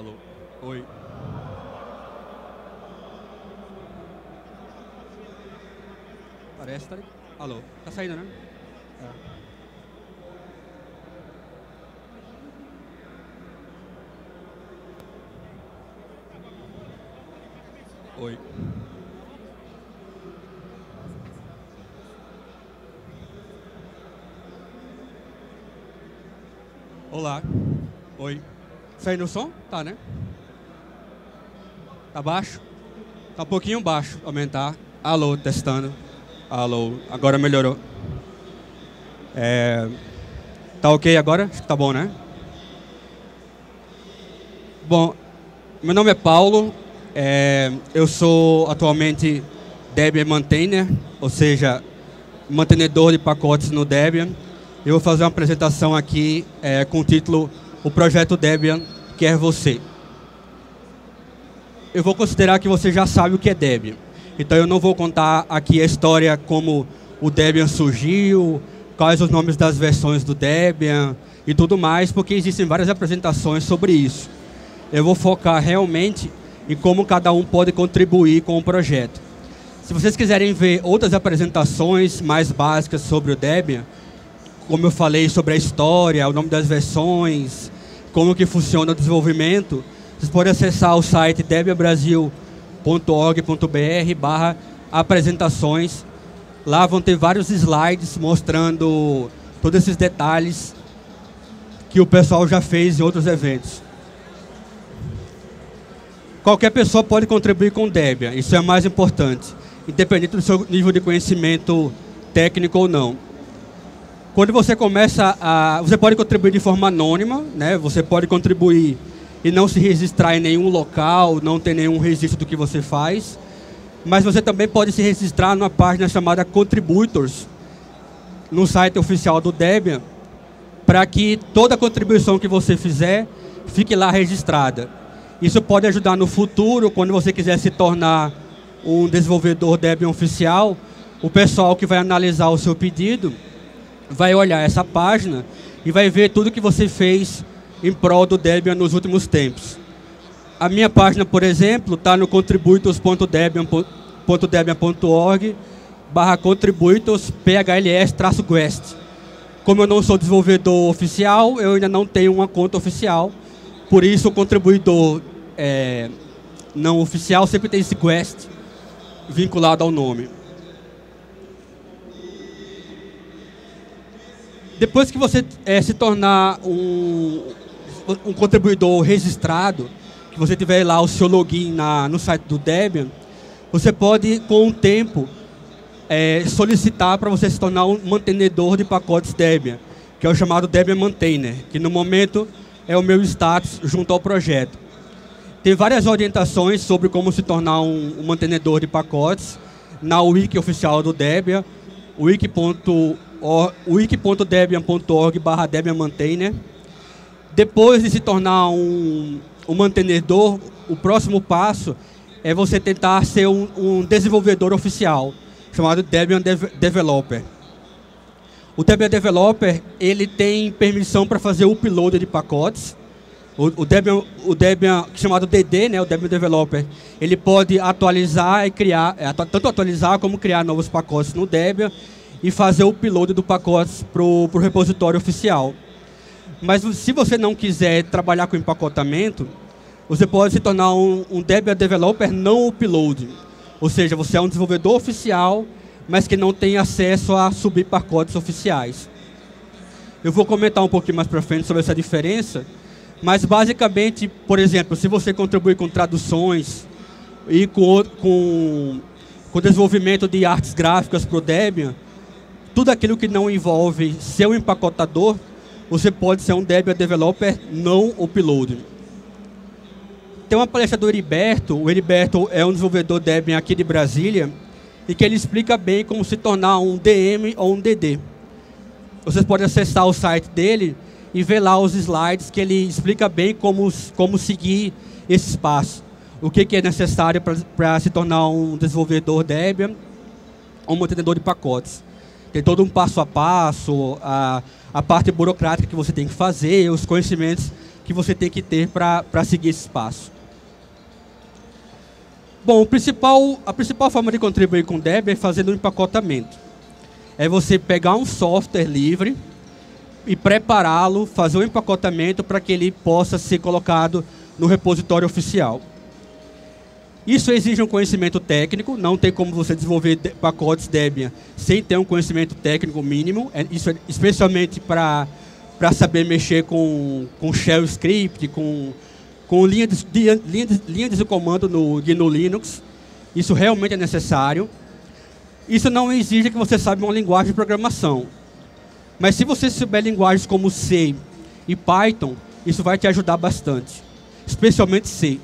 Alô. Oi. Parece, tá? Alô. Tá saindo, né? Oi. Olá. Oi. Saindo o som? Tá, né? Tá baixo? Tá um pouquinho baixo. Aumentar. Alô, testando. Alô. Agora melhorou. Tá ok agora? Acho que tá bom, né? Bom, meu nome é Paulo. Eu sou atualmente Debian Maintainer, ou seja, mantenedor de pacotes no Debian. Eu vou fazer uma apresentação aqui com o título O Projeto Debian Quer Você. Eu vou considerar que você já sabe o que é Debian. Então eu não vou contar aqui a história como o Debian surgiu, quais os nomes das versões do Debian e tudo mais, porque existem várias apresentações sobre isso. Eu vou focar realmente em como cada um pode contribuir com o projeto. Se vocês quiserem ver outras apresentações mais básicas sobre o Debian, como eu falei sobre a história, o nome das versões, como que funciona o desenvolvimento, vocês podem acessar o site debianbrasil.org.br/apresentações. Lá vão ter vários slides mostrando todos esses detalhes que o pessoal já fez em outros eventos. Qualquer pessoa pode contribuir com o Debian, isso é mais importante, independente do seu nível de conhecimento técnico ou não. Quando você começa você pode contribuir de forma anônima, né? Você pode contribuir e não se registrar em nenhum local, não ter nenhum registro do que você faz. Mas você também pode se registrar numa página chamada Contributors, no site oficial do Debian, para que toda contribuição que você fizer fique lá registrada. Isso pode ajudar no futuro, quando você quiser se tornar um desenvolvedor Debian oficial, o pessoal que vai analisar o seu pedido vai olhar essa página e vai ver tudo que você fez em prol do Debian nos últimos tempos. A minha página, por exemplo, está no contributors.debian.org/contributors-phls-guest. Como eu não sou desenvolvedor oficial, eu ainda não tenho uma conta oficial, por isso o contribuidor não oficial sempre tem esse guest vinculado ao nome. Depois que você se tornar um contribuidor registrado, que você tiver lá o seu login no site do Debian, você pode, com o tempo, solicitar para você se tornar um mantenedor de pacotes Debian, que é o chamado Debian Maintainer, que no momento é o meu status junto ao projeto. Tem várias orientações sobre como se tornar um mantenedor de pacotes na wiki oficial do Debian, wiki.debian.org/debianmaintainer. Depois de se tornar um mantenedor, o próximo passo é você tentar ser um desenvolvedor oficial, chamado Debian Developer. O Debian Developer ele tem permissão para fazer o upload de pacotes. O Debian, chamado DD, né, o Debian Developer, ele pode atualizar e criar, tanto atualizar como criar novos pacotes no Debian e fazer o upload do pacotes para o repositório oficial. Mas se você não quiser trabalhar com empacotamento, você pode se tornar um Debian Developer não upload. Ou seja, você é um desenvolvedor oficial, mas que não tem acesso a subir pacotes oficiais. Eu vou comentar um pouquinho mais para frente sobre essa diferença, mas basicamente, por exemplo, se você contribui com traduções e com desenvolvimento de artes gráficas para o Debian, tudo aquilo que não envolve ser um empacotador, você pode ser um Debian Developer não upload. Tem uma palestra do Heriberto. O Heriberto é um desenvolvedor Debian aqui de Brasília e que ele explica bem como se tornar um DM ou um DD. Vocês podem acessar o site dele e ver lá os slides que ele explica bem como seguir esses passos. O que é necessário para se tornar um desenvolvedor Debian ou um mantenedor de pacotes. Tem todo um passo a passo, a parte burocrática que você tem que fazer, os conhecimentos que que você tem que ter para seguir esse passo. Bom, a principal forma de contribuir com o Debian é fazendo um empacotamento. É você pegar um software livre e prepará-lo, fazer um empacotamento para que ele possa ser colocado no repositório oficial. Isso exige um conhecimento técnico, não tem como você desenvolver pacotes Debian sem ter um conhecimento técnico mínimo, isso é especialmente para saber mexer com shell script, com linhas de comando no GNU Linux. Isso realmente é necessário. Isso não exige que você saiba uma linguagem de programação. Mas se você souber linguagens como C e Python, isso vai te ajudar bastante. Especialmente C.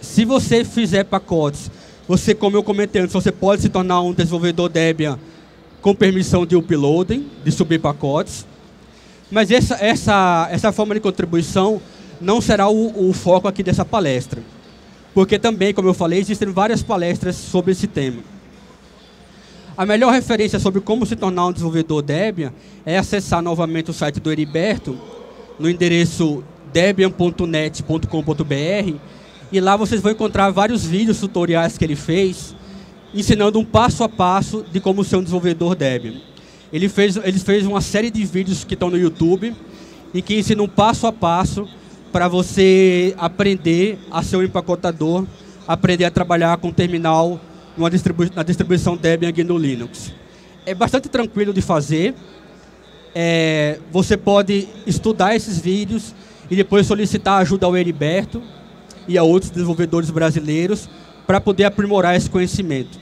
Se você fizer pacotes, como eu comentei antes, você pode se tornar um desenvolvedor Debian com permissão de uploading, de subir pacotes. Mas essa forma de contribuição não será o foco aqui dessa palestra. Porque também, como eu falei, existem várias palestras sobre esse tema. A melhor referência sobre como se tornar um desenvolvedor Debian é acessar novamente o site do Heriberto, no endereço debian.net.com.br, e lá vocês vão encontrar vários vídeos tutoriais que ele fez, ensinando um passo a passo de como ser um desenvolvedor Debian. Ele fez uma série de vídeos que estão no YouTube, e que ensinam um passo a passo para você aprender a ser um empacotador, aprender a trabalhar com terminal na distribuição Debian GNU Linux. É bastante tranquilo de fazer. Você pode estudar esses vídeos e depois solicitar ajuda ao Heriberto e a outros desenvolvedores brasileiros para poder aprimorar esse conhecimento.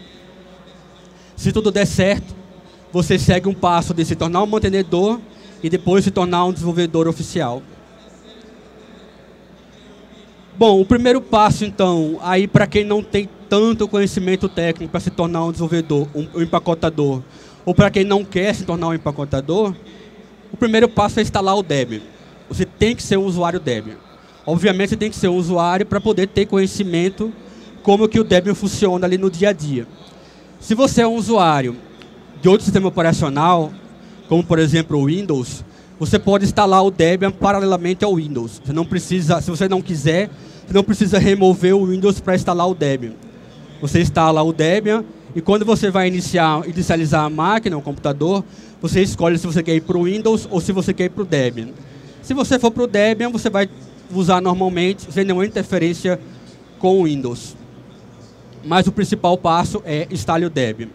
Se tudo der certo, você segue um passo de se tornar um mantenedor e depois se tornar um desenvolvedor oficial. Bom, o primeiro passo, então, aí para quem não tem tanto conhecimento técnico para se tornar um desenvolvedor, um empacotador, ou para quem não quer se tornar um empacotador, o primeiro passo é instalar o Debian. Você tem que ser um usuário Debian. Obviamente, você tem que ser um usuário para poder ter conhecimento como que o Debian funciona ali no dia a dia. Se você é um usuário de outro sistema operacional, como por exemplo o Windows, você pode instalar o Debian paralelamente ao Windows. Você não precisa, se você não quiser, você não precisa remover o Windows para instalar o Debian. Você instala o Debian e quando você vai inicializar a máquina, o computador, você escolhe se você quer ir para o Windows ou se você quer ir para o Debian. Se você for para o Debian, você vai usar normalmente, sem nenhuma interferência com o Windows. Mas o principal passo é instalar o Debian.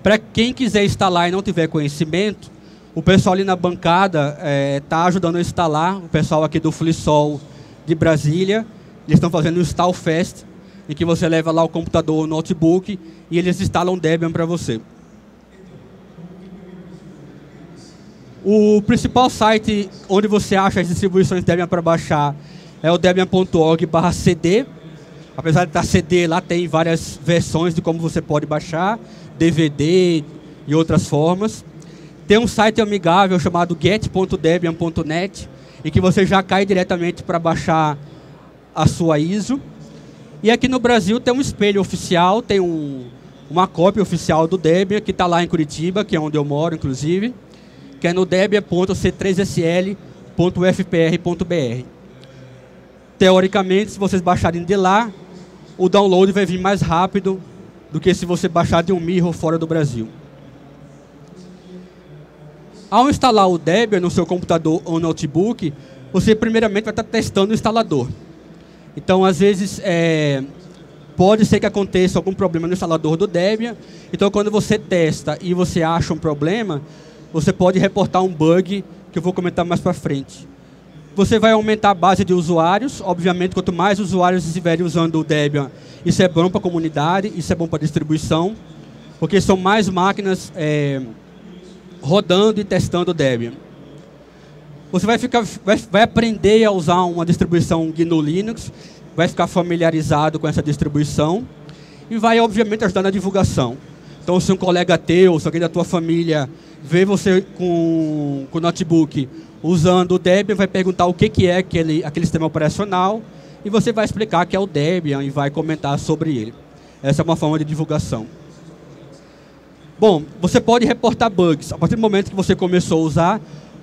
Para quem quiser instalar e não tiver conhecimento, o pessoal ali na bancada está ajudando a instalar, o pessoal aqui do FliSol de Brasília, eles estão fazendo um Install Fest, em que você leva lá o computador ou o notebook e eles instalam Debian para você. O principal site onde você acha as distribuições Debian para baixar é o debian.org/cd. Apesar de estar CD, lá tem várias versões de como você pode baixar, DVD e outras formas. Tem um site amigável chamado get.debian.net, em que você já cai diretamente para baixar a sua ISO. E aqui no Brasil tem um espelho oficial, tem uma cópia oficial do Debian, que está lá em Curitiba, que é onde eu moro, inclusive, que é no debian.c3sl.fpr.br. Teoricamente, se vocês baixarem de lá, o download vai vir mais rápido do que se você baixar de um mirror fora do Brasil. Ao instalar o Debian no seu computador ou notebook, você primeiramente vai estar testando o instalador. Então, às vezes, pode ser que aconteça algum problema no instalador do Debian. Então, quando você testa e você acha um problema, você pode reportar um bug, que eu vou comentar mais para frente. Você vai aumentar a base de usuários. Obviamente, quanto mais usuários estiverem usando o Debian, isso é bom para a comunidade, isso é bom para a distribuição, porque são mais máquinas rodando e testando o Debian. Você vai aprender a usar uma distribuição GNU Linux, vai ficar familiarizado com essa distribuição e vai, obviamente, ajudar na divulgação. Então, se um colega teu, se alguém da tua família vê você com o notebook usando o Debian, vai perguntar o que é aquele sistema operacional e você vai explicar que é o Debian e vai comentar sobre ele. Essa é uma forma de divulgação. Bom, você pode reportar bugs. A partir do momento que você começou a usar,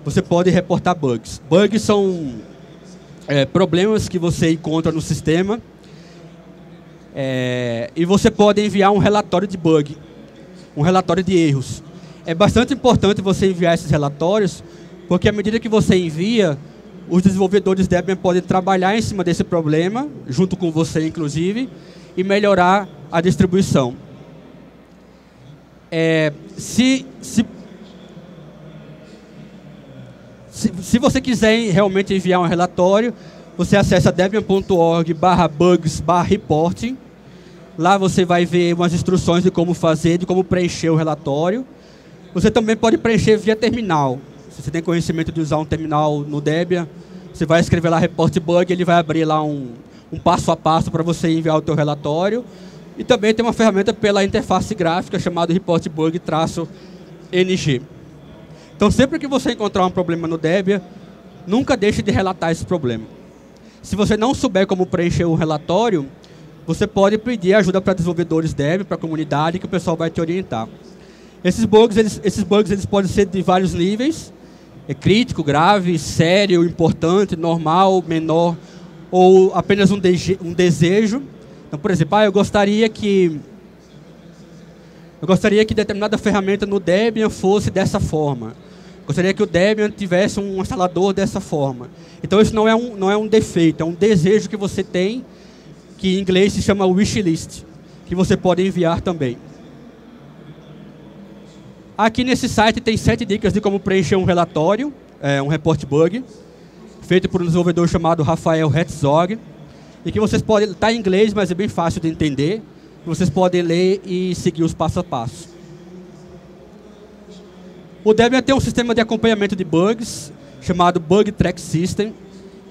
você pode reportar bugs. Bugs são problemas que você encontra no sistema e você pode enviar um relatório de bug, um relatório de erros. É bastante importante você enviar esses relatórios, porque à medida que você envia, os desenvolvedores Debian podem trabalhar em cima desse problema, junto com você, inclusive, e melhorar a distribuição. Se você quiser realmente enviar um relatório, você acessa debian.org/bugs/reporting. Lá você vai ver umas instruções de como fazer, de como preencher o relatório. Você também pode preencher via terminal. Se você tem conhecimento de usar um terminal no Debian, você vai escrever lá report bug, ele vai abrir lá um passo a passo para você enviar o teu relatório. E também tem uma ferramenta pela interface gráfica chamada report bug-ng. Então, sempre que você encontrar um problema no Debian, nunca deixe de relatar esse problema. Se você não souber como preencher um relatório, você pode pedir ajuda para desenvolvedores Debian, para a comunidade, que o pessoal vai te orientar. Esses bugs eles podem ser de vários níveis. Crítico, grave, sério, importante, normal, menor, ou apenas um desejo. Então, por exemplo, eu gostaria que determinada ferramenta no Debian fosse dessa forma. Gostaria que o Debian tivesse um instalador dessa forma. Então, isso não é um defeito, é um desejo que você tem, que em inglês se chama wishlist, que você pode enviar também. Aqui nesse site tem 7 dicas de como preencher um relatório, um report bug, feito por um desenvolvedor chamado Rafael Herzog, e que vocês podem, está em inglês, mas é bem fácil de entender, vocês podem ler e seguir os passo a passo. O Debian tem um sistema de acompanhamento de bugs, chamado Bug Track System,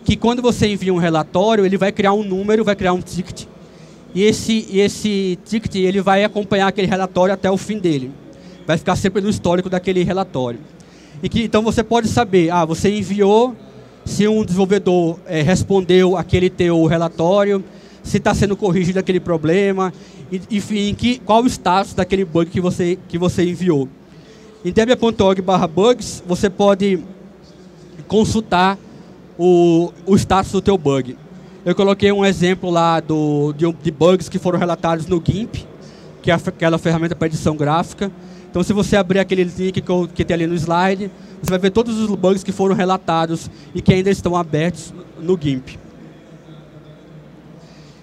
que quando você envia um relatório, ele vai criar um número, vai criar um ticket, e esse ticket ele vai acompanhar aquele relatório até o fim dele. Vai ficar sempre no histórico daquele relatório. Então você pode saber, você enviou, se um desenvolvedor respondeu aquele teu relatório, se está sendo corrigido aquele problema, enfim, qual o status daquele bug que você enviou. Em debian.org/bugs, você pode consultar o status do teu bug. Eu coloquei um exemplo lá de bugs que foram relatados no GIMP, que é aquela ferramenta para edição gráfica. Então, se você abrir aquele link que tem ali no slide, você vai ver todos os bugs que foram relatados e que ainda estão abertos no GIMP.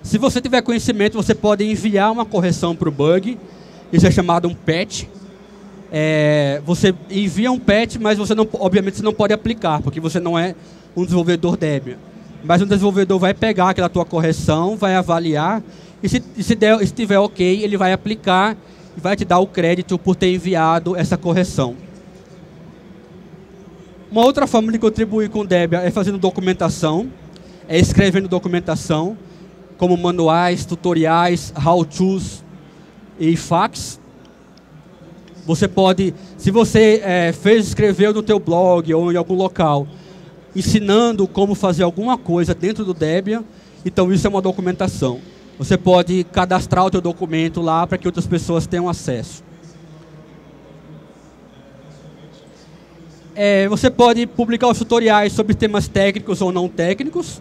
Se você tiver conhecimento, você pode enviar uma correção para o bug. Isso é chamado um patch. Você envia um patch, mas obviamente você não pode aplicar, porque você não é um desenvolvedor Debian. Mas um desenvolvedor vai pegar aquela tua correção, vai avaliar, e se estiver ok, ele vai aplicar e vai te dar o crédito por ter enviado essa correção. Uma outra forma de contribuir com o Debian é fazendo documentação, escrevendo documentação, como manuais, tutoriais, how-tos e fax. Você pode, se você escreveu no teu blog ou em algum local, ensinando como fazer alguma coisa dentro do Debian, então isso é uma documentação. Você pode cadastrar o teu documento lá para que outras pessoas tenham acesso. Você pode publicar os tutoriais sobre temas técnicos ou não técnicos,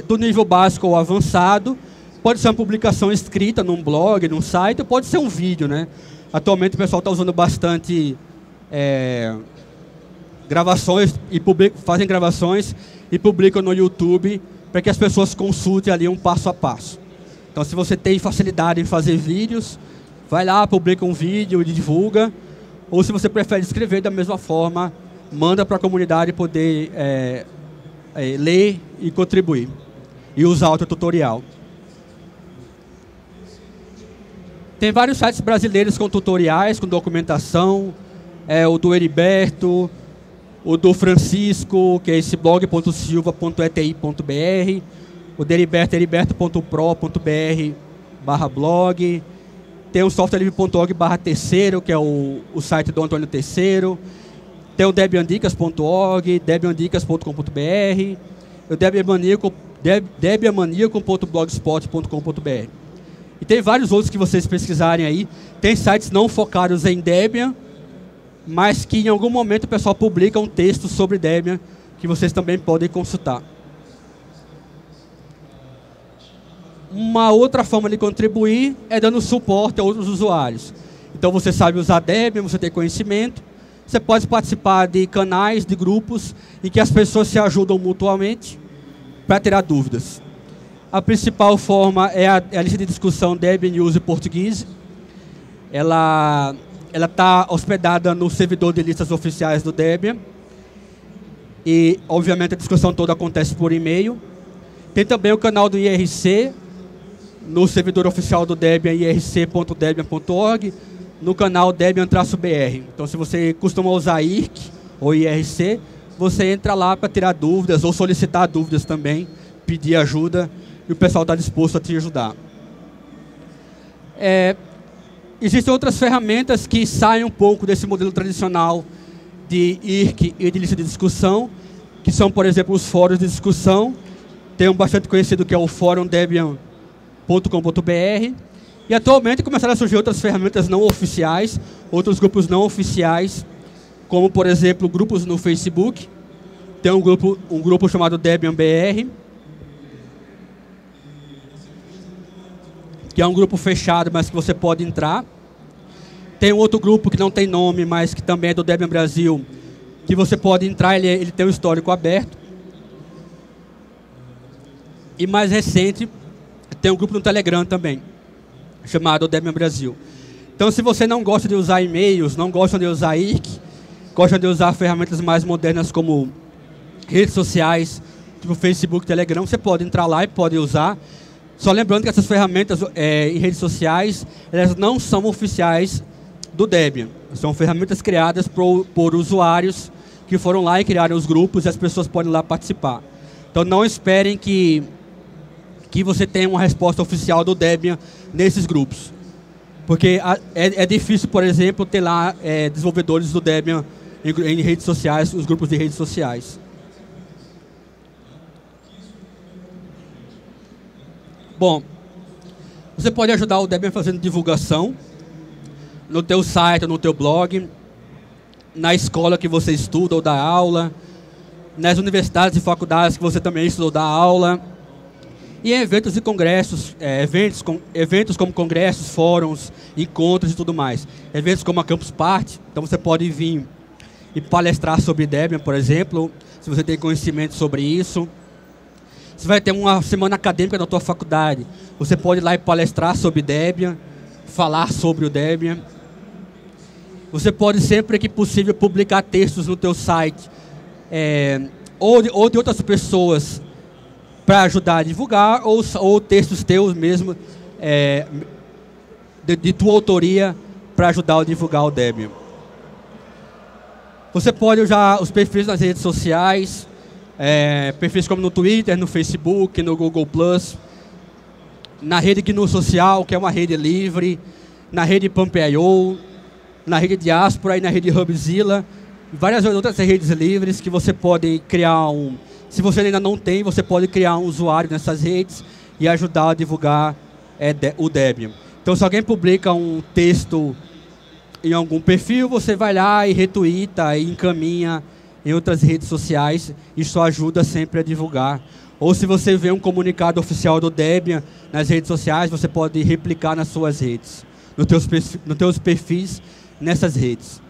do nível básico ou avançado. Pode ser uma publicação escrita num blog, num site, ou pode ser um vídeo, né? Atualmente o pessoal está usando bastante gravações, fazem gravações e publicam no YouTube para que as pessoas consultem ali um passo a passo. Então, se você tem facilidade em fazer vídeos, vai lá, publica um vídeo e divulga. Ou se você prefere escrever da mesma forma, manda para a comunidade poder ler e contribuir. E usar o teu tutorial. Tem vários sites brasileiros com tutoriais, com documentação. O do Heriberto, o do Francisco, que é esse blog.silva.eti.br. O do Heriberto, heriberto.pro.br/blog. Tem o softwarelivre.org/terceiro, que é o site do Antônio Terceiro. Tem o debiandicas.org, debiandicas.com.br. O debianmaníaco.blogspot.com.br. E tem vários outros que vocês pesquisarem aí. Tem sites não focados em Debian, mas que em algum momento o pessoal publica um texto sobre Debian que vocês também podem consultar. Uma outra forma de contribuir é dando suporte a outros usuários. Então você sabe usar Debian, você tem conhecimento, você pode participar de canais, de grupos, em que as pessoas se ajudam mutuamente para tirar dúvidas. A principal forma é a lista de discussão Debian News em português. Ela está hospedada no servidor de listas oficiais do Debian. E, obviamente, a discussão toda acontece por e-mail. Tem também o canal do IRC, no servidor oficial do Debian, irc.debian.org, no canal Debian-BR. Então, se você costuma usar IRC ou IRC, você entra lá para tirar dúvidas ou solicitar dúvidas também, pedir ajuda, e o pessoal está disposto a te ajudar. Existem outras ferramentas que saem um pouco desse modelo tradicional de IRC e de lista de discussão, que são, por exemplo, os fóruns de discussão. Tem um bastante conhecido que é o fórum debian.com.br. E atualmente começaram a surgir outras ferramentas não oficiais, outros grupos não oficiais, como, por exemplo, grupos no Facebook. Tem um grupo chamado Debian-BR, que é um grupo fechado, mas que você pode entrar. Tem um outro grupo que não tem nome, mas que também é do Debian Brasil, que você pode entrar, ele tem um histórico aberto. E mais recente, tem um grupo no Telegram também, chamado Debian Brasil. Então, se você não gosta de usar e-mails, não gosta de usar IRC, gosta de usar ferramentas mais modernas como redes sociais, tipo Facebook, Telegram, você pode entrar lá e pode usar. Só lembrando que essas ferramentas em redes sociais, elas não são oficiais do Debian. São ferramentas criadas por usuários que foram lá e criaram os grupos e as pessoas podem ir lá participar. Então não esperem que você tenha uma resposta oficial do Debian nesses grupos. Porque é difícil, por exemplo, ter lá desenvolvedores do Debian em redes sociais, os grupos de redes sociais. Bom, você pode ajudar o Debian fazendo divulgação no teu site, no teu blog, na escola que você estuda ou dá aula, nas universidades e faculdades que você também estuda ou dá aula, e em eventos e congressos, eventos como congressos, fóruns, encontros e tudo mais. Eventos como a Campus Party, então você pode vir e palestrar sobre Debian, por exemplo, se você tem conhecimento sobre isso. Você vai ter uma semana acadêmica na tua faculdade. Você pode ir lá e palestrar sobre Debian, falar sobre o Debian. Você pode, sempre que possível, publicar textos no teu site ou de outras pessoas para ajudar a divulgar, ou textos teus mesmo, de tua autoria, para ajudar a divulgar o Debian. Você pode usar os perfis nas redes sociais, perfis como no Twitter, no Facebook, no Google+, na rede GNU Social, que é uma rede livre, na rede Pump.io, na rede Diaspora e na rede Hubzilla, várias outras redes livres que você pode criar se você ainda não tem, você pode criar um usuário nessas redes e ajudar a divulgar o Debian. Então, se alguém publica um texto em algum perfil, você vai lá e retweeta e encaminha em outras redes sociais. Isso ajuda sempre a divulgar. Ou se você vê um comunicado oficial do Debian nas redes sociais, você pode replicar nas suas redes, nos teus perfis nessas redes.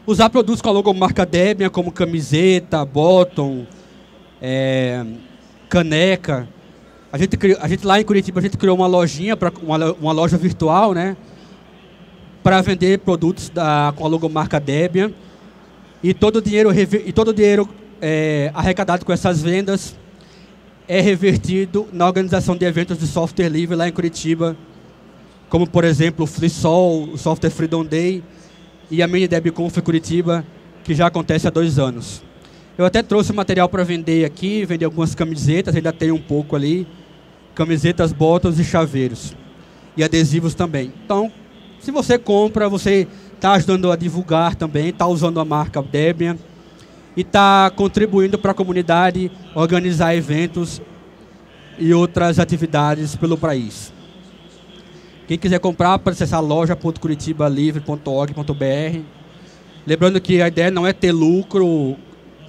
Usar produtos com a logomarca Debian, como camiseta, bottom, caneca. A gente lá em Curitiba, a gente criou uma lojinha, uma loja virtual, né, para vender produtos com a logomarca Debian. E todo o dinheiro arrecadado com essas vendas é revertido na organização de eventos de software livre lá em Curitiba, como, por exemplo, o FreeSol, o Software Freedom Day e a Mini DebConf Curitiba, que já acontece há 2 anos. Eu até trouxe material para vender aqui, vender algumas camisetas, ainda tem um pouco ali, camisetas, botas e chaveiros, e adesivos também. Então, se você compra, você está ajudando a divulgar também, está usando a marca Debian e está contribuindo para a comunidade organizar eventos e outras atividades pelo país. Quem quiser comprar, pode acessar loja.curitibalivre.org.br Lembrando que a ideia não é ter lucro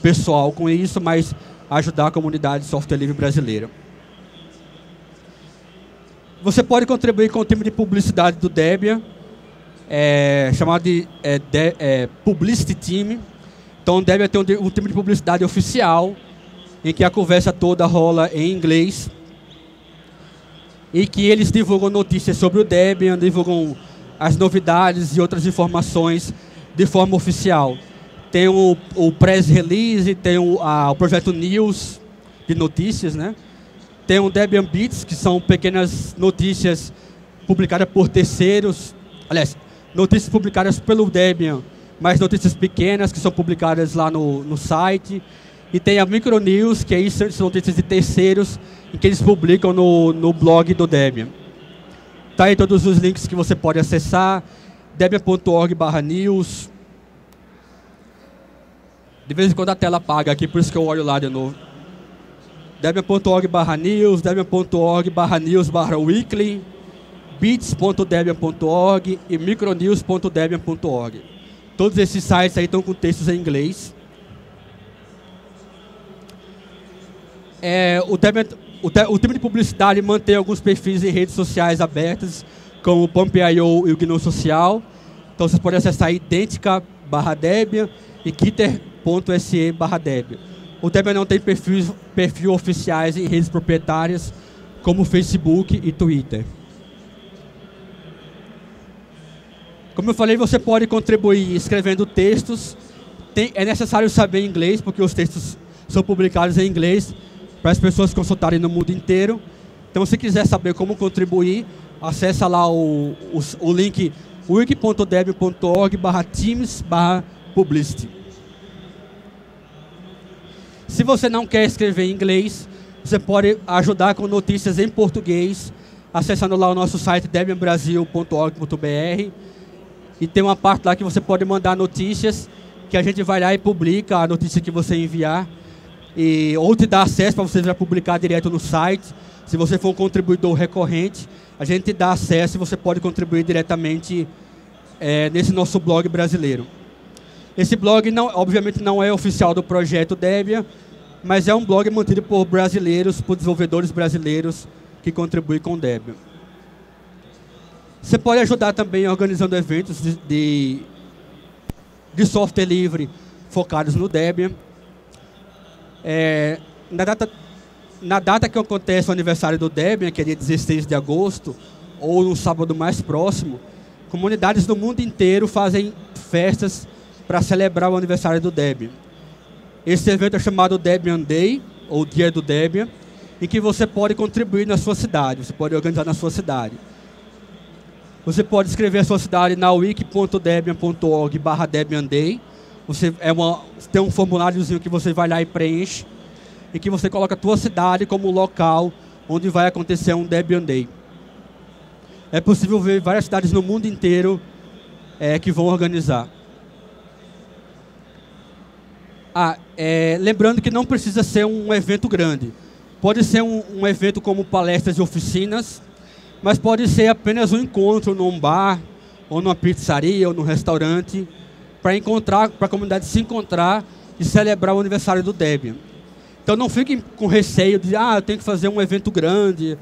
pessoal com isso, mas ajudar a comunidade de software livre brasileira. Você pode contribuir com o time de publicidade do Debian, chamado de Publicity Team. Então, o Debian tem um time de publicidade oficial, em que a conversa toda rola em inglês, e que eles divulgam notícias sobre o Debian, divulgam as novidades e outras informações de forma oficial. Tem o press release, tem o projeto News de notícias, né? Tem o Debian Bits, que são pequenas notícias publicadas por terceiros. Aliás, notícias publicadas pelo Debian, mas notícias pequenas que são publicadas lá no site. E tem a Micronews, que aí são notícias de terceiros, em que eles publicam no blog do Debian. Tá aí todos os links que você pode acessar. debian.org/news. De vez em quando a tela apaga aqui, por isso que eu olho lá de novo. debian.org/news, debian.org/news/weekly, bits.debian.org e micronews.debian.org. Todos esses sites aí estão com textos em inglês. O time de publicidade mantém alguns perfis em redes sociais abertas, como o Pump.io e o GNU Social. Então vocês podem acessar Identica/Debian e Gitter.se/Debian. O Debian não tem perfil oficiais em redes proprietárias, como Facebook e Twitter. Como eu falei, você pode contribuir escrevendo textos. É necessário saber inglês, porque os textos são publicados em inglês, para as pessoas consultarem no mundo inteiro. Então, se quiser saber como contribuir, acessa lá o link wiki.debian.org/teams/publicity. Se você não quer escrever em inglês, você pode ajudar com notícias em português, acessando lá o nosso site debianbrasil.org.br. E tem uma parte lá que você pode mandar notícias, que a gente vai lá e publica a notícia que você enviar. Ou te dá acesso para você já publicar direto no site. Se você for um contribuidor recorrente, a gente te dá acesso e você pode contribuir diretamente nesse nosso blog brasileiro. Esse blog, obviamente, não é oficial do projeto Debian, mas é um blog mantido por brasileiros, por desenvolvedores brasileiros que contribuem com o Debian. Você pode ajudar também organizando eventos de software livre focados no Debian. Na data que acontece o aniversário do Debian, que é dia 16 de agosto, ou no sábado mais próximo, comunidades do mundo inteiro fazem festas para celebrar o aniversário do Debian. Esse evento é chamado Debian Day, ou Dia do Debian, em que você pode contribuir na sua cidade, você pode organizar na sua cidade. Você pode escrever a sua cidade na wiki.debian.org/debianday. Tem um formuláriozinho que você vai lá e preenche, e que você coloca a tua cidade como local onde vai acontecer um Debian Day. É possível ver várias cidades no mundo inteiro que vão organizar. Lembrando que não precisa ser um evento grande. Pode ser um evento como palestras e oficinas, mas pode ser apenas um encontro num bar, ou numa pizzaria, ou num restaurante, para a comunidade se encontrar e celebrar o aniversário do Debian. Então não fiquem com receio de, eu tenho que fazer um evento grande,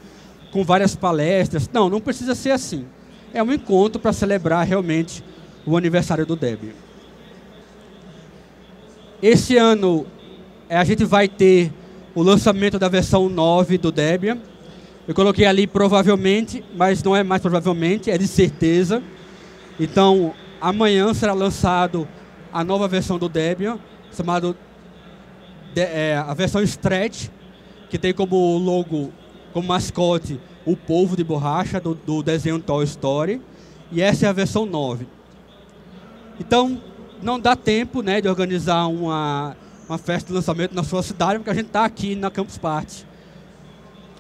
com várias palestras. Não precisa ser assim. É um encontro para celebrar realmente o aniversário do Debian. Esse ano a gente vai ter o lançamento da versão 9 do Debian. Eu coloquei ali provavelmente, mas não é mais provavelmente, é de certeza. Então, amanhã será lançado a nova versão do Debian, chamada a versão Stretch, que tem como logo, como mascote, o polvo de borracha do desenho Toy Story. E essa é a versão 9. Então, não dá tempo, de organizar uma festa de lançamento na sua cidade, porque a gente está aqui na Campus Party.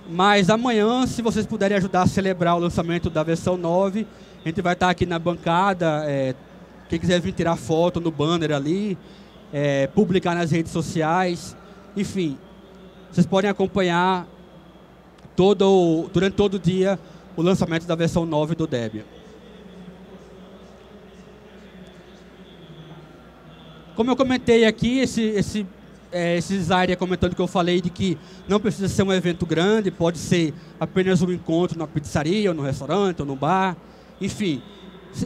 Mas amanhã, se vocês puderem ajudar a celebrar o lançamento da versão 9, a gente vai estar aqui na bancada. Quem quiser vir tirar foto no banner ali, publicar nas redes sociais, enfim, vocês podem acompanhar durante todo o dia o lançamento da versão 9 do Debian. Como eu comentei aqui, esse slide é comentando que eu falei de que não precisa ser um evento grande, pode ser apenas um encontro na pizzaria, ou no restaurante, ou no bar. Enfim,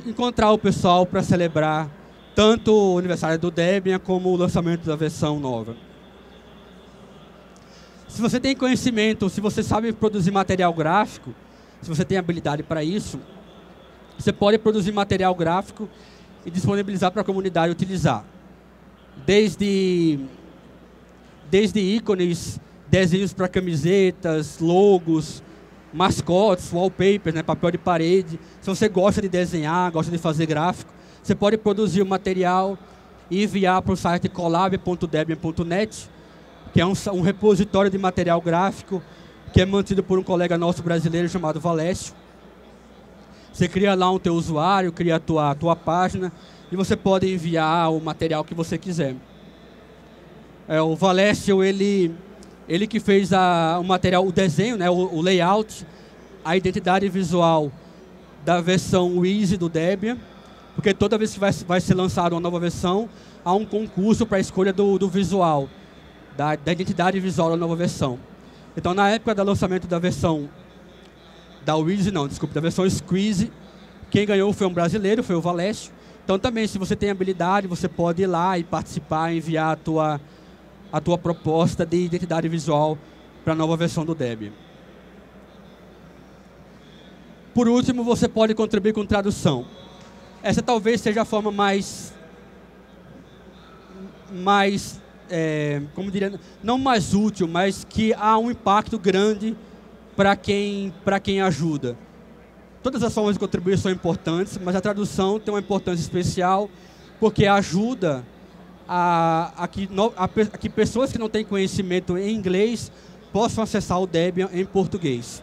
encontrar o pessoal para celebrar tanto o aniversário do Debian como o lançamento da versão nova. Se você tem conhecimento, se você sabe produzir material gráfico, se você tem habilidade para isso, você pode produzir material gráfico e disponibilizar para a comunidade utilizar. Desde ícones, desenhos para camisetas, logos, mascotes, wallpapers, né, papel de parede. Se você gosta de desenhar, gosta de fazer gráfico, você pode produzir o material e enviar para o site collab.debian.net, que é um repositório de material gráfico que é mantido por um colega nosso brasileiro chamado Valécio. Você cria lá um teu usuário, cria a tua página e você pode enviar o material que você quiser. O Valécio, ele que fez o material, o desenho, né, o layout, a identidade visual da versão Easy do Debian, porque toda vez que vai ser lançada uma nova versão, há um concurso para a escolha do visual, da identidade visual da nova versão. Então, na época do lançamento da versão da versão Squeeze, quem ganhou foi um brasileiro, foi o Valécio. Então, também, se você tem habilidade, você pode ir lá e participar, enviar a tua proposta de identidade visual para a nova versão do Debian. Por último, você pode contribuir com tradução. Essa talvez seja a forma como diria, não mais útil, mas que há um impacto grande para quem ajuda. Todas as formas de contribuir são importantes, mas a tradução tem uma importância especial porque ajuda a que pessoas que não têm conhecimento em inglês possam acessar o Debian em português.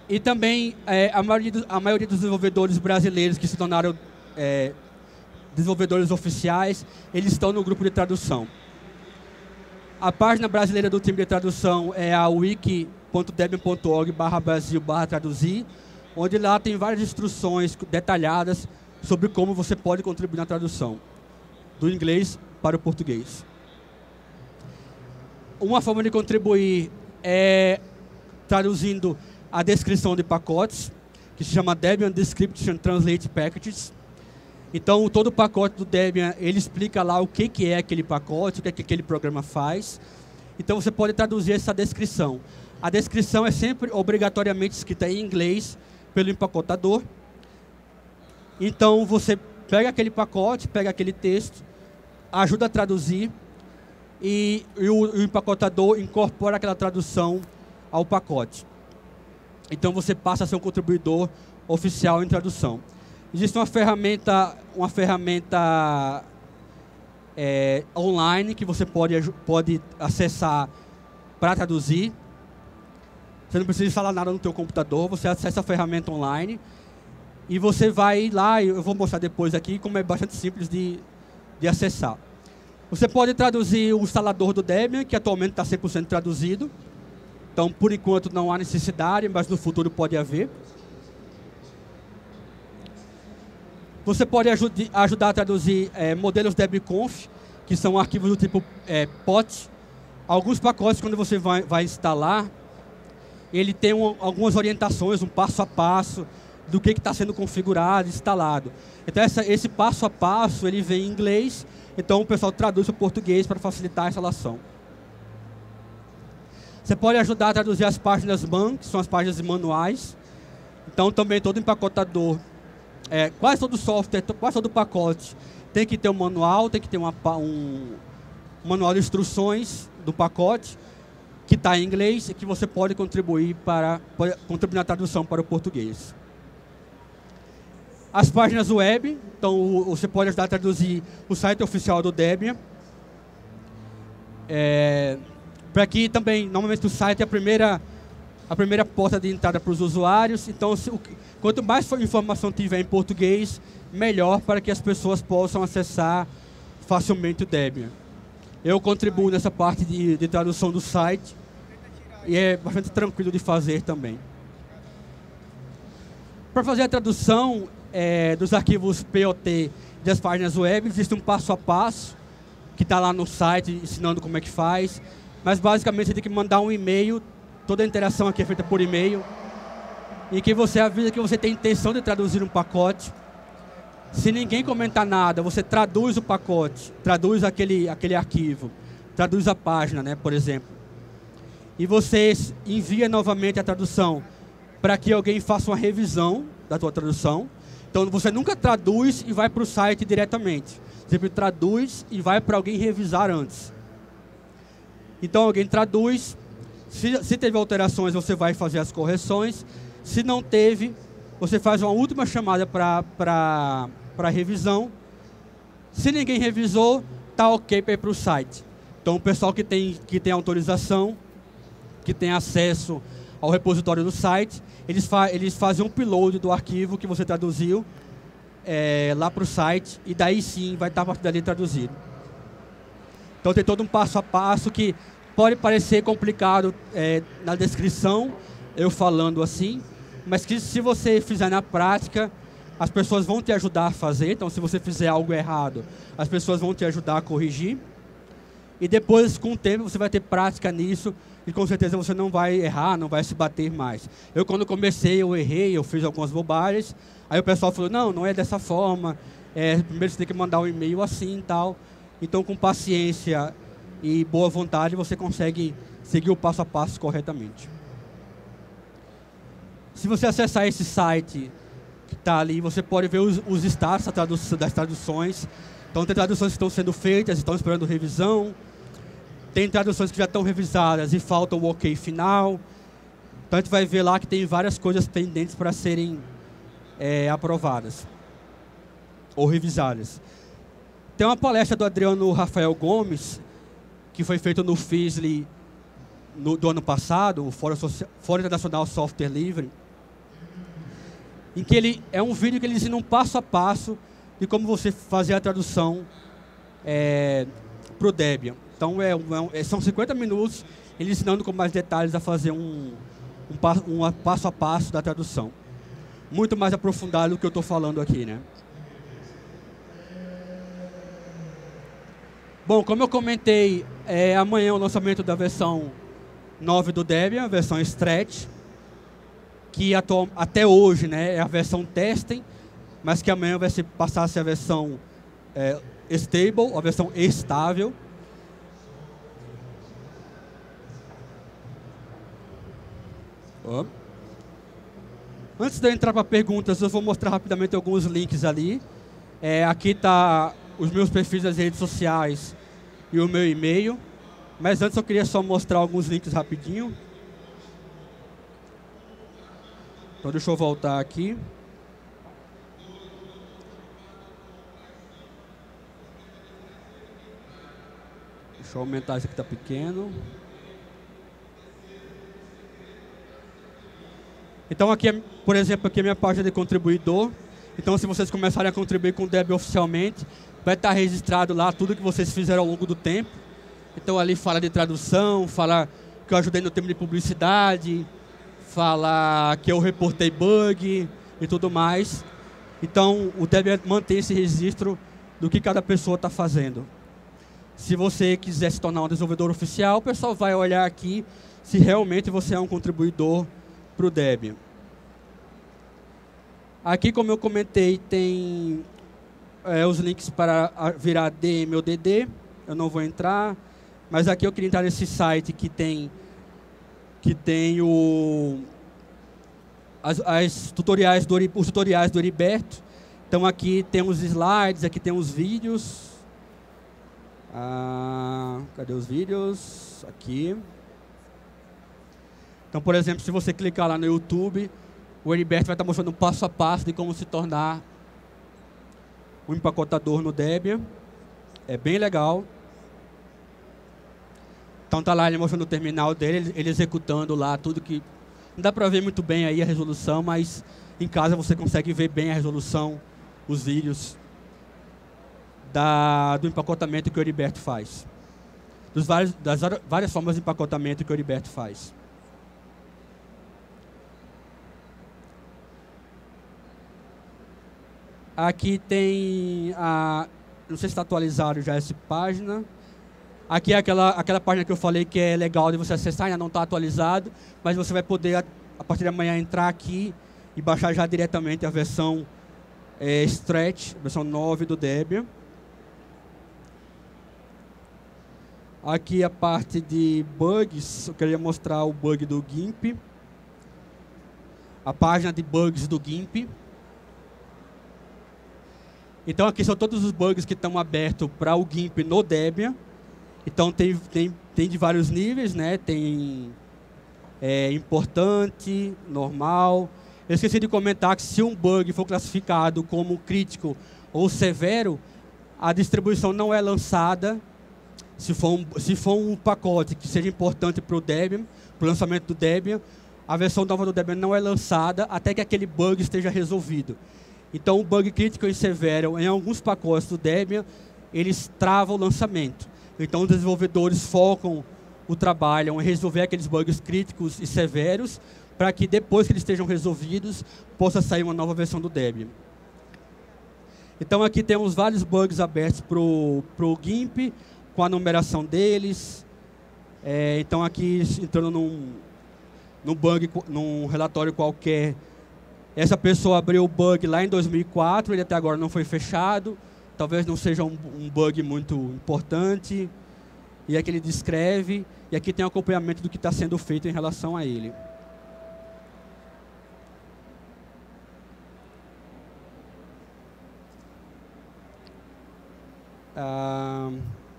E também a maioria dos desenvolvedores brasileiros que se tornaram desenvolvedores oficiais, eles estão no grupo de tradução. A página brasileira do time de tradução é a wiki.debian.org/brasil/traduzir, onde lá tem várias instruções detalhadas sobre como você pode contribuir na tradução do inglês para o português. Uma forma de contribuir é traduzindo a descrição de pacotes, que se chama Debian Description Translate Packages. Então, todo o pacote do Debian, ele explica lá o que é aquele pacote, o que aquele programa faz. Então, você pode traduzir essa descrição. A descrição é sempre obrigatoriamente escrita em inglês pelo empacotador. Então, você pega aquele pacote, pega aquele texto, ajuda a traduzir e o empacotador incorpora aquela tradução ao pacote. Então, você passa a ser um contribuidor oficial em tradução. Existe uma ferramenta online que você pode acessar para traduzir. Você não precisa instalar nada no teu computador, você acessa a ferramenta online e você vai lá, eu vou mostrar depois aqui como é bastante simples de acessar. Você pode traduzir o instalador do Debian, que atualmente está 100% traduzido. Então, por enquanto, não há necessidade, mas no futuro pode haver. Você pode ajudar a traduzir modelos DebConf, que são arquivos do tipo POT. Alguns pacotes, quando você vai instalar, ele tem algumas orientações, um passo a passo, do que está sendo configurado, instalado. Então, esse passo a passo, ele vem em inglês, então o pessoal traduz para o português para facilitar a instalação. Você pode ajudar a traduzir as páginas MAN, que são as páginas manuais. Então, também todo empacotador, quase todo software, quase todo pacote, tem que ter um manual, tem que ter um manual de instruções do pacote, que está em inglês e que você pode contribuir na tradução para o português. As páginas web, então você pode ajudar a traduzir o site oficial do Debian. Para aqui também, normalmente o site é a primeira porta de entrada para os usuários. Então, quanto mais informação tiver em português, melhor para que as pessoas possam acessar facilmente o Debian. Eu contribuo nessa parte de tradução do site e é bastante tranquilo de fazer também. Para fazer a tradução dos arquivos POT das páginas web. Existe um passo a passo que está lá no site ensinando como é que faz. Mas basicamente você tem que mandar um e-mail, toda a interação aqui é feita por e-mail, em que você avisa que você tem intenção de traduzir um pacote. Se ninguém comentar nada, você traduz o pacote, traduz aquele arquivo, traduz a página, né, por exemplo. E você envia novamente a tradução para que alguém faça uma revisão da tua tradução. Então você nunca traduz e vai para o site diretamente. Sempre traduz e vai para alguém revisar antes. Então alguém traduz, se teve alterações você vai fazer as correções. Se não teve, você faz uma última chamada para revisão. Se ninguém revisou, tá ok para ir para o site. Então o pessoal que tem autorização, que tem acesso ao repositório do site, eles fazem um upload do arquivo que você traduziu lá para o site, e daí sim vai estar a partir dali traduzido. Então tem todo um passo a passo que pode parecer complicado na descrição, eu falando assim, mas que se você fizer na prática, as pessoas vão te ajudar a fazer. Então se você fizer algo errado, as pessoas vão te ajudar a corrigir. E depois, com o tempo, você vai ter prática nisso e com certeza você não vai errar, não vai se bater mais. Eu, quando comecei, eu errei, eu fiz algumas bobagens. Aí o pessoal falou, não é dessa forma. Primeiro você tem que mandar um e-mail assim e tal. Então, com paciência e boa vontade, você consegue seguir o passo a passo corretamente. Se você acessar esse site que está ali, você pode ver os status das traduções. Então, tem traduções que estão sendo feitas, estão esperando revisão. Tem traduções que já estão revisadas e falta o ok final. Então, a gente vai ver lá que tem várias coisas pendentes para serem aprovadas ou revisadas. Tem uma palestra do Adriano Rafael Gomes, que foi feita no FISLI do ano passado, o Fórum Internacional Software Livre, em que é um vídeo que ele ensina um passo a passo de como você fazer a tradução para o Debian. Então, são 50 minutos ele ensinando com mais detalhes a fazer um passo a passo da tradução. Muito mais aprofundado do que eu estou falando aqui, né? Bom, como eu comentei, amanhã é o lançamento da versão 9 do Debian, a versão Stretch, que até hoje, né, é a versão Testing, mas que amanhã vai passar a ser a versão Stable, a versão estável. Antes de eu entrar para perguntas, eu vou mostrar rapidamente alguns links ali. Aqui está os meus perfis das redes sociais e o meu e-mail. Mas antes eu queria só mostrar alguns links rapidinho. Então deixa eu voltar aqui. Deixa eu aumentar isso aqui, está pequeno. Então aqui, por exemplo, aqui é a minha página de contribuidor. Então se vocês começarem a contribuir com o Debian oficialmente, vai estar registrado lá tudo que vocês fizeram ao longo do tempo. Então ali fala de tradução, fala que eu ajudei no tema de publicidade, fala que eu reportei bug e tudo mais. Então o Debian mantém esse registro do que cada pessoa está fazendo. Se você quiser se tornar um desenvolvedor oficial, o pessoal vai olhar aqui se realmente você é um contribuidor para o Debian. Aqui, como eu comentei, tem os links para virar DM ou DD. Eu não vou entrar, mas aqui eu queria entrar nesse site que tem os tutoriais do Heriberto. Então aqui tem os slides, aqui tem os vídeos. Cadê os vídeos? Aqui. Então, por exemplo, se você clicar lá no YouTube, o Heriberto vai estar mostrando um passo a passo de como se tornar um empacotador no Debian. É bem legal. Então tá lá ele mostrando o terminal dele, ele executando lá tudo que... Não dá para ver muito bem aí a resolução, mas em casa você consegue ver bem a resolução, os vídeos do empacotamento que o Heriberto faz. Das várias formas de empacotamento que o Heriberto faz. Aqui tem a... Não sei se está atualizado já essa página. Aqui é aquela página que eu falei que é legal de você acessar, ainda não está atualizado, mas você vai poder, a partir de amanhã, entrar aqui e baixar já diretamente a versão Stretch, versão 9 do Debian. Aqui a parte de bugs, eu queria mostrar o bug do GIMP. A página de bugs do GIMP. Então aqui são todos os bugs que estão abertos para o GIMP no Debian. Então tem de vários níveis, né? Tem importante, normal. Eu esqueci de comentar que se um bug for classificado como crítico ou severo, a distribuição não é lançada. Se for um pacote que seja importante para o Debian, para o lançamento do Debian, a versão nova do Debian não é lançada até que aquele bug esteja resolvido. Então, o bug crítico e severo, em alguns pacotes do Debian, eles travam o lançamento. Então, os desenvolvedores focam o trabalho em resolver aqueles bugs críticos e severos, para que depois que eles estejam resolvidos, possa sair uma nova versão do Debian. Então, aqui temos vários bugs abertos para o GIMP, com a numeração deles. Então, aqui, entrando num relatório qualquer, essa pessoa abriu o bug lá em 2004, ele até agora não foi fechado. Talvez não seja um bug muito importante. E aqui ele descreve, e aqui tem o acompanhamento do que está sendo feito em relação a ele.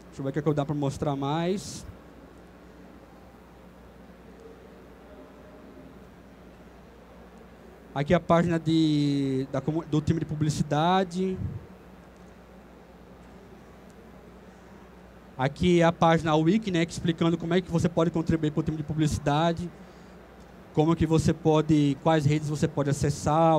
Deixa eu ver o que dá para mostrar mais. Aqui a página do time de publicidade. Aqui a página Wiki, né, explicando como é que você pode contribuir para o time de publicidade, como que você pode, quais redes você pode acessar,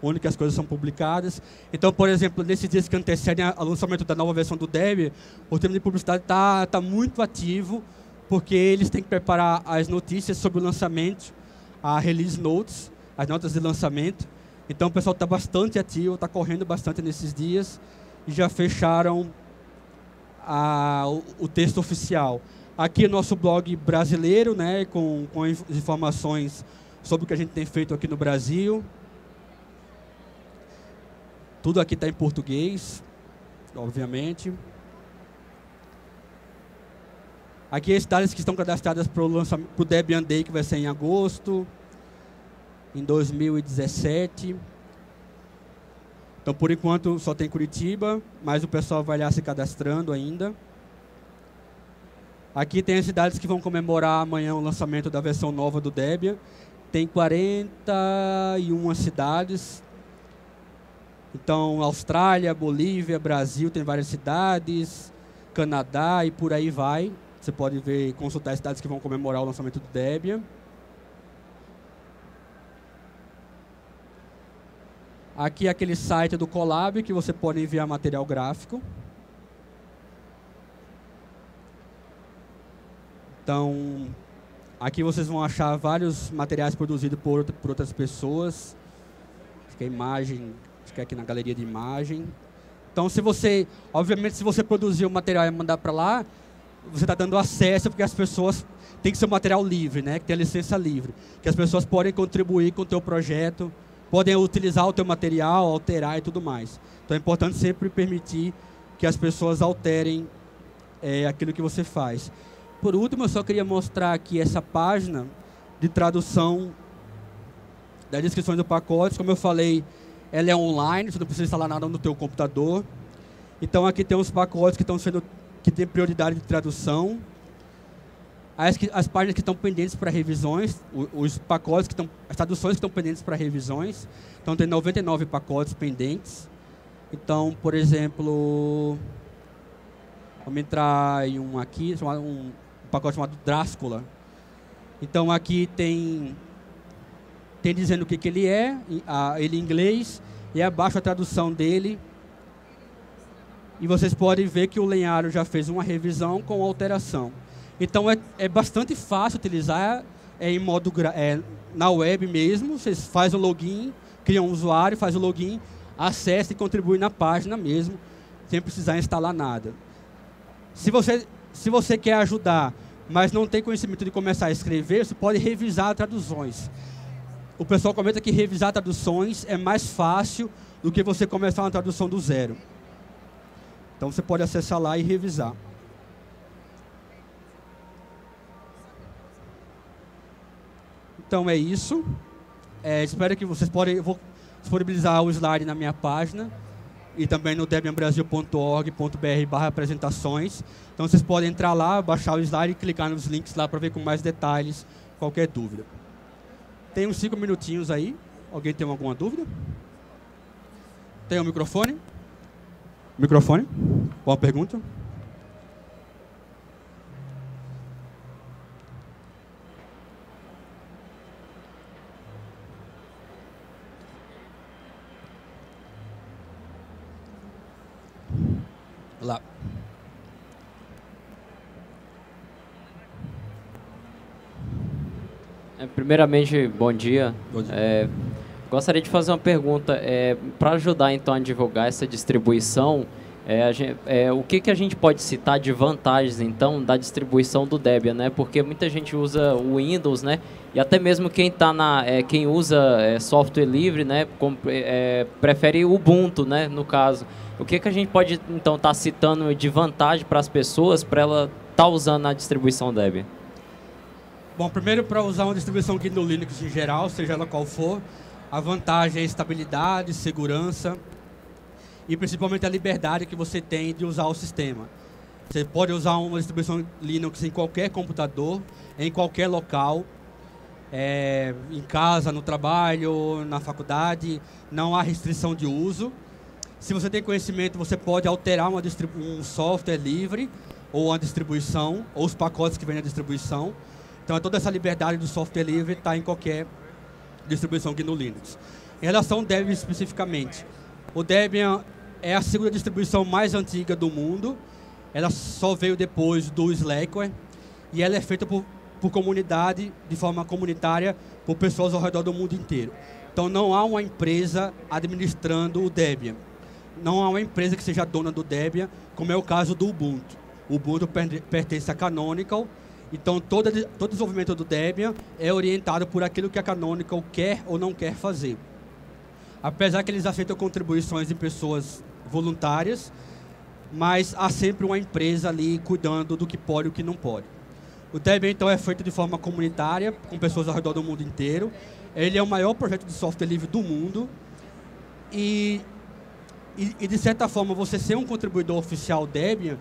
onde que as coisas são publicadas. Então, por exemplo, nesses dias que antecedem ao lançamento da nova versão do Debian, o time de publicidade está muito ativo, porque eles têm que preparar as notícias sobre o lançamento, a release notes, as notas de lançamento. Então, o pessoal está bastante ativo, está correndo bastante nesses dias, e já fecharam o texto oficial. Aqui é o nosso blog brasileiro, né, com informações sobre o que a gente tem feito aqui no Brasil. Tudo aqui está em português, obviamente. Aqui as cidades que estão cadastradas para o Debian Day, que vai ser em agosto, em 2017. Então, por enquanto, só tem Curitiba, mas o pessoal vai lá se cadastrando ainda. Aqui tem as cidades que vão comemorar amanhã o lançamento da versão nova do Debian. Tem 41 cidades. Então, Austrália, Bolívia, Brasil, tem várias cidades. Canadá e por aí vai. Você pode ver, consultar as cidades que vão comemorar o lançamento do Debian. Aqui é aquele site do Colab que você pode enviar material gráfico. Então, aqui vocês vão achar vários materiais produzidos por outras pessoas. Acho que é imagem, acho que é aqui na galeria de imagem. Então, obviamente, se você produzir o material e mandar para lá, você está dando acesso, porque as pessoas tem que ser um material livre, né? Que tem a licença livre, que as pessoas podem contribuir com o teu projeto, podem utilizar o teu material, alterar e tudo mais. Então é importante sempre permitir que as pessoas alterem aquilo que você faz. Por último, eu só queria mostrar aqui essa página de tradução das descrições do pacote. Como eu falei, ela é online, você não precisa instalar nada no teu computador. Então aqui tem os pacotes que têm prioridade de tradução. As páginas que estão pendentes para revisões, os pacotes as traduções que estão pendentes para revisões. Então tem 99 pacotes pendentes. Então, por exemplo, vamos entrar em um aqui, um pacote chamado Drácula. Então aqui tem dizendo o que ele é, ele em inglês, e abaixo a tradução dele. E vocês podem ver que o Lenhário já fez uma revisão com alteração. Então é bastante fácil utilizar em modo na web mesmo. Você faz o login, cria um usuário, faz o login, acesse e contribui na página mesmo, sem precisar instalar nada. Se você quer ajudar, mas não tem conhecimento de começar a escrever, você pode revisar traduções. O pessoal comenta que revisar traduções é mais fácil do que você começar uma tradução do zero. Então você pode acessar lá e revisar. Então é isso. Espero que vocês podem... Eu vou disponibilizar o slide na minha página e também no debianbrasil.org.br/apresentações. Então vocês podem entrar lá, baixar o slide e clicar nos links lá para ver com mais detalhes qualquer dúvida. Tem uns 5 minutinhos aí. Alguém tem alguma dúvida? Tem um microfone? Microfone? Qual a pergunta? Lá. Primeiramente, bom dia. Bom dia. Gostaria de fazer uma pergunta. Para ajudar, então, a divulgar essa distribuição, o que a gente pode citar de vantagens, então, da distribuição do Debian, né? Porque muita gente usa o Windows, né? E até mesmo quem usa software livre, né? Prefere o Ubuntu, né? No caso. O que a gente pode, então, estar citando de vantagem para as pessoas para ela estar usando a distribuição Debian? Bom, primeiro, para usar uma distribuição GNU Linux em geral, seja ela qual for, a vantagem é estabilidade, segurança e principalmente a liberdade que você tem de usar o sistema. Você pode usar uma distribuição Linux em qualquer computador, em qualquer local, em casa, no trabalho, na faculdade, não há restrição de uso. Se você tem conhecimento, você pode alterar um software livre ou uma distribuição, ou os pacotes que vêm na distribuição. Então, toda essa liberdade do software livre está em qualquer distribuição GNU Linux. Em relação ao Debian especificamente, o Debian é a segunda distribuição mais antiga do mundo. Ela só veio depois do Slackware e ela é feita por comunidade, de forma comunitária, por pessoas ao redor do mundo inteiro. Então, não há uma empresa administrando o Debian. Não há uma empresa que seja dona do Debian, como é o caso do Ubuntu. O Ubuntu pertence à Canonical. Então, todo desenvolvimento do Debian é orientado por aquilo que a Canonical quer ou não quer fazer. Apesar que eles aceitam contribuições de pessoas voluntárias, mas há sempre uma empresa ali cuidando do que pode e o que não pode. O Debian, então, é feito de forma comunitária, com pessoas ao redor do mundo inteiro. Ele é o maior projeto de software livre do mundo. E de certa forma, você ser um contribuidor oficial Debian,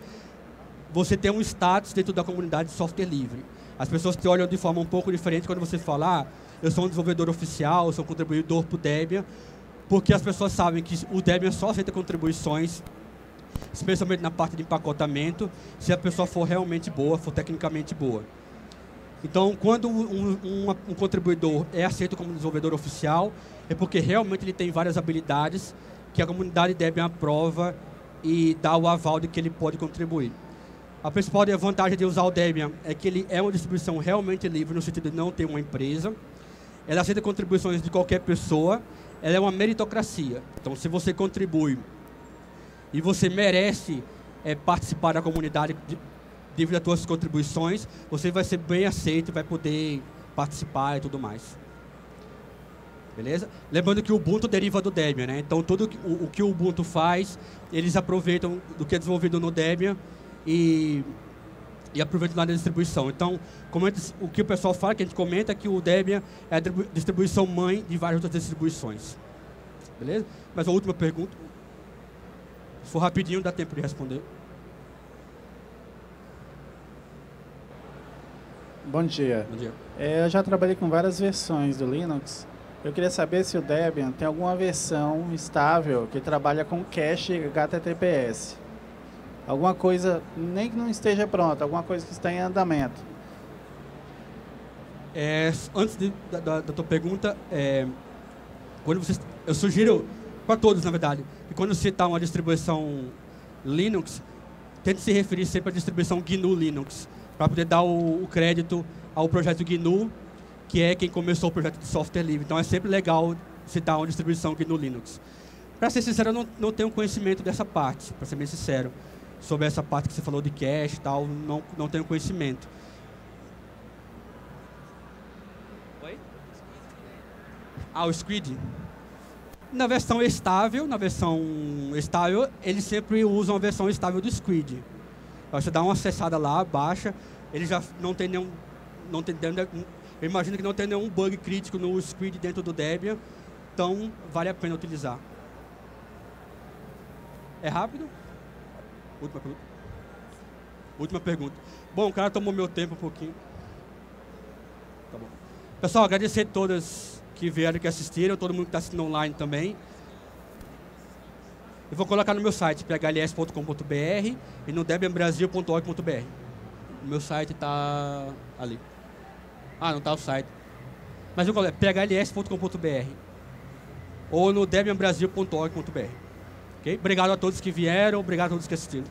você tem um status dentro da comunidade de software livre. As pessoas te olham de forma um pouco diferente quando você fala, eu sou um desenvolvedor oficial, eu sou um contribuidor para o Debian, porque as pessoas sabem que o Debian só aceita contribuições, especialmente na parte de empacotamento, se a pessoa for realmente boa, for tecnicamente boa. Então, quando um contribuidor é aceito como desenvolvedor oficial, é porque realmente ele tem várias habilidades que a comunidade Debian aprova e dá o aval de que ele pode contribuir. A principal vantagem de usar o Debian é que ele é uma distribuição realmente livre, no sentido de não ter uma empresa. Ela aceita contribuições de qualquer pessoa. Ela é uma meritocracia. Então, se você contribui e você merece participar da comunidade devido às suas contribuições, você vai ser bem aceito, vai poder participar e tudo mais. Beleza? Lembrando que o Ubuntu deriva do Debian, né? Então, tudo o que o Ubuntu faz, eles aproveitam do que é desenvolvido no Debian e aproveitam lá na distribuição. Então, o que o pessoal fala, que a gente comenta, é que o Debian é a distribuição mãe de várias outras distribuições. Beleza? Mas a última pergunta. Se for rapidinho, dá tempo de responder. Bom dia. Bom dia. Eu já trabalhei com várias versões do Linux. Eu queria saber se o Debian tem alguma versão estável que trabalha com cache HTTPS. Alguma coisa, nem que não esteja pronta, alguma coisa que está em andamento. Antes da tua pergunta, eu sugiro para todos, na verdade, que quando citar uma distribuição Linux, tente se referir sempre à distribuição GNU Linux, para poder dar o crédito ao projeto GNU, que é quem começou o projeto de software livre. Então, é sempre legal citar uma distribuição GNU Linux. Para ser sincero, eu não tenho conhecimento dessa parte, para ser bem sincero. Sobre essa parte que você falou de cache e tal, não tenho conhecimento. Oi? O Squid. Na versão estável, eles sempre usam a versão estável do Squid. Você dá uma acessada lá, baixa, ele já não tem nenhum... eu imagino que não tem nenhum bug crítico no Squid dentro do Debian, então vale a pena utilizar. É rápido? Última pergunta. Bom, o cara tomou meu tempo um pouquinho. Tá bom. Pessoal, agradecer a todas que vieram, que assistiram, todo mundo que está assistindo online também. Eu vou colocar no meu site, phls.com.br e no debianbrasil.org.br. O meu site está ali. Não está o site. Mas eu coloco phls.com.br ou no debianbrasil.org.br. Okay? Obrigado a todos que vieram, obrigado a todos que assistiram.